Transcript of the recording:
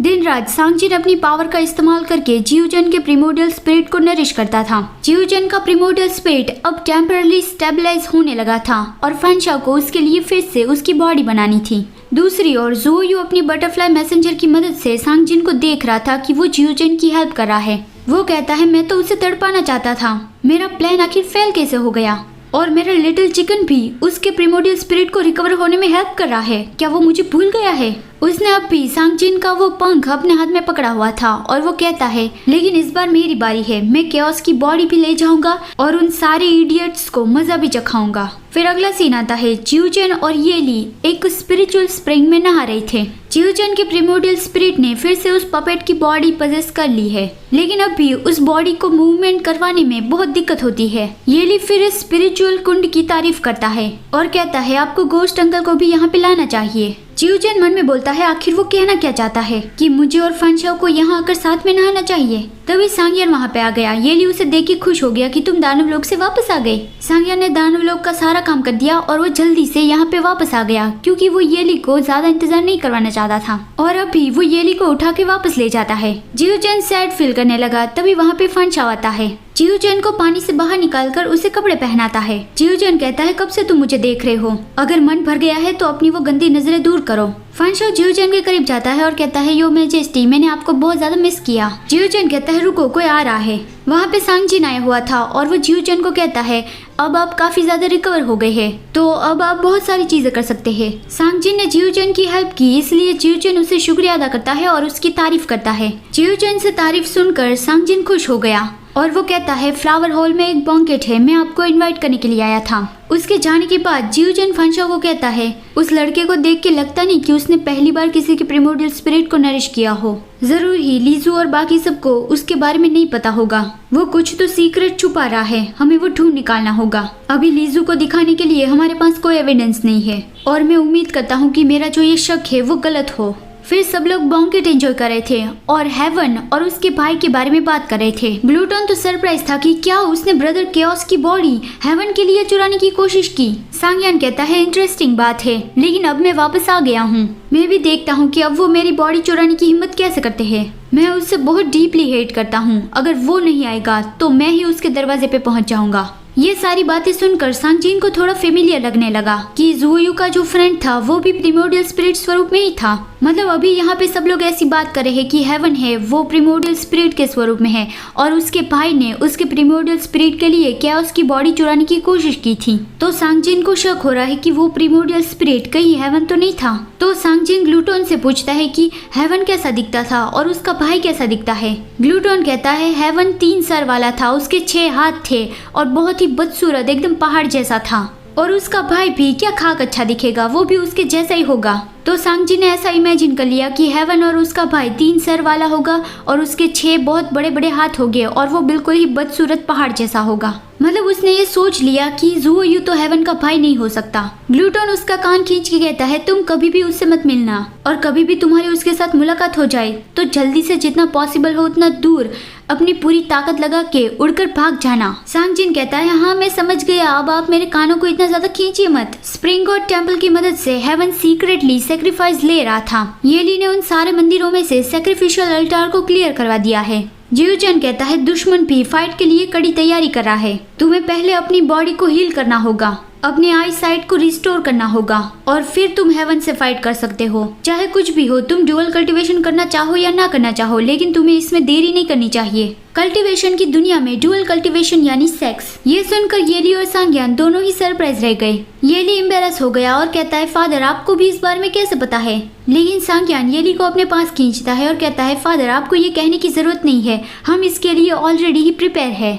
दिन रात सांगजिन अपनी पावर का इस्तेमाल करके जियोजन के प्रिमोडियल स्पिरिट को नरिश करता था। जियोजन का प्रिमोडियल स्पिरिट अब टेम्पररी स्टेबलाइज होने लगा था और फैंशा को उसके लिए फिर से उसकी बॉडी बनानी थी। दूसरी ओर ज़ोयू अपनी बटरफ्लाई मैसेंजर की मदद से सांगजिन को देख रहा था कि वो जियोजन की हेल्प कर रहा है। वो कहता है मैं तो उसे तड़पाना चाहता था, मेरा प्लान आखिर फेल कैसे हो गया, और मेरा लिटिल चिकन भी उसके प्रिमोडियल स्पिरिट को रिकवर होने में हेल्प कर रहा है, क्या वो मुझे भूल गया है। उसने अब भी सांगजिन का वो पंख अपने हाथ में पकड़ा हुआ था और वो कहता है लेकिन इस बार मेरी बारी है, मैं केओस की बॉडी भी ले जाऊंगा और उन सारे इडियट्स को मजा भी चखाऊंगा। फिर अगला सीन आता है, जियोजन और येली एक स्पिरिचुअल स्प्रिंग में नहा रहे थे। जियोजन के प्रिमोडियल स्पिरिट ने फिर से उस पपेट की बॉडी पजेस कर ली है, लेकिन अब भी उस बॉडी को मूवमेंट करवाने में बहुत दिक्कत होती है। येली फिर इस स्पिरिचुअल कुंड की तारीफ करता है और कहता है आपको गोस्ट अंकल को भी यहाँ पे लाना चाहिए। जियोजन मन में बोलता है आखिर वो कहना क्या चाहता है कि मुझे और फैंशा को यहाँ आकर साथ में नहाना चाहिए। तभी सांगियन वहाँ पे आ गया। येली उसे देख के खुश हो गया कि तुम दानव लोक से वापस आ गए। सांगियन ने दानव लोक का सारा काम कर दिया और वो जल्दी से यहाँ पे वापस आ गया क्योंकि वो येली को ज्यादा इंतजार नहीं करवाना चाहता था और अभी वो येली को उठा के वापस ले जाता है। जियोजन सैड फील करने लगा। तभी वहाँ पे फैंशा आता है। जियोजन को पानी से बाहर निकालकर उसे कपड़े पहनाता है। जियोजन कहता है कब से तुम मुझे देख रहे हो, अगर मन भर गया है तो अपनी वो गंदी नजरें दूर करो। फैंशा जियोजन के करीब जाता है और कहता है यो मेजेस्टी, मैंने आपको बहुत ज्यादा मिस किया। जियोजन कहता है रुको, कोई आ रहा है। वहाँ पे सांगजिन आया हुआ था और वो जियोजन को कहता है अब आप काफी ज्यादा रिकवर हो गए हैं तो अब आप बहुत सारी चीजें कर सकते हैं। सांगजिन ने जियोजन की हेल्प की इसलिए जियोजन उसे शुक्रिया अदा करता है और उसकी तारीफ करता है। जियोजन से तारीफ सुनकर सांगजिन खुश हो गया और वो कहता है फ्लावर हॉल में एक बैंकेट है, मैं आपको इनवाइट करने के लिए आया था। उसके जाने के बाद जियोजन फैंशा को कहता है उस लड़के को देख के लगता नहीं कि उसने पहली बार किसी के प्रिमोडियल स्पिरिट को नरिश किया हो। जरूर ही लीजू और बाकी सबको उसके बारे में नहीं पता होगा, वो कुछ तो सीक्रेट छुपा रहा है, हमें वो ढूंढ निकालना होगा। अभी लीजू को दिखाने के लिए हमारे पास कोई एविडेंस नहीं है और मैं उम्मीद करता हूँ कि मेरा जो ये शक है वो गलत हो। फिर सब लोग बैंकेट एंजॉय कर रहे थे और हेवन और उसके भाई के बारे में बात कर रहे थे। ग्लूटन तो सरप्राइज था कि क्या उसने ब्रदर केओस की बॉडी हेवन के लिए चुराने की कोशिश की। सांगियन कहता है इंटरेस्टिंग बात है, लेकिन अब मैं वापस आ गया हूँ, मैं भी देखता हूँ कि अब वो मेरी बॉडी चुराने की हिम्मत कैसे करते हैं। मैं उससे बहुत डीपली हेट करता हूँ, अगर वो नहीं आएगा तो मैं ही उसके दरवाजे पे पहुँच जाऊंगा। ये सारी बातें सुनकर सांगजिन को थोड़ा फेमिलियर लगने लगा कि ज़ोयू का जो फ्रेंड था वो भी प्रिमोडियल स्पिरिट स्वरूप में ही था। मतलब अभी यहाँ पे सब लोग ऐसी बात कर रहे हैं कि हेवन है वो प्रिमोडियल स्पिरिट के स्वरूप में है और उसके भाई ने उसके प्रिमोडियल स्पिरिट के लिए क्या उसकी बॉडी चुराने की कोशिश की थी। तो सांगजिन को शक हो रहा है कि वो प्रिमोडियल स्पिरिट कहीं हेवन तो नहीं था। तो सांगजिन ग्लूटन से पूछता है कि हेवन कैसा दिखता था और उसका भाई कैसा दिखता है। ग्लूटन कहता है हेवन 3 सर वाला था, उसके 6 हाथ थे और बहुत ही बदसूरत एकदम पहाड़ जैसा था, और उसका भाई भी क्या खाक अच्छा दिखेगा, वो भी उसके जैसा ही होगा। तो सांगजिन ने ऐसा इमेजिन कर लिया कि हेवन और उसका भाई 3 सर वाला होगा और उसके 6 बहुत बड़े बड़े हाथ होंगे और वो बिल्कुल ही बदसूरत पहाड़ जैसा होगा। मतलब उसने ये सोच लिया कि ज़ोयू तो हेवन का भाई नहीं हो सकता। ग्लूटन उसका कान खींच के कहता है तुम कभी भी उससे मत मिलना और कभी भी तुम्हारी उसके साथ मुलाकात हो जाए तो जल्दी से जितना पॉसिबल हो उतना दूर अपनी पूरी ताकत लगा के उड़कर भाग जाना। सांगजिन कहता है हाँ मैं समझ गया, अब आप मेरे कानों को इतना ज्यादा खींचिए मत। स्प्रिंग गॉड टेम्पल की मदद से हेवन सीक्रेटली सेक्रीफाइस ले रहा था। येली ने उन सारे मंदिरों में से सेक्रीफिशियल अल्टार को क्लियर करवा दिया है। जियोजन कहता है दुश्मन भी फाइट के लिए कड़ी तैयारी कर रहा है, तुम्हें पहले अपनी बॉडी को हील करना होगा, अपने आई साइट को रिस्टोर करना होगा और फिर तुम हेवन से फाइट कर सकते हो। चाहे कुछ भी हो, तुम ड्यूअल कल्टीवेशन करना चाहो या ना करना चाहो, लेकिन तुम्हें इसमें देरी नहीं करनी चाहिए। कल्टीवेशन की दुनिया में ड्यूअल कल्टीवेशन यानी सेक्स। ये सुनकर येली और सांगियन दोनों ही सरप्राइज रह गए। येली एम्बेरस हो गया और कहता है फादर आपको भी इस बारे में कैसे पता है। लेकिन सांगियन येली को अपने पास खींचता है और कहता है फादर आपको ये कहने की जरूरत नहीं है, हम इसके लिए ऑलरेडी ही प्रिपेयर है।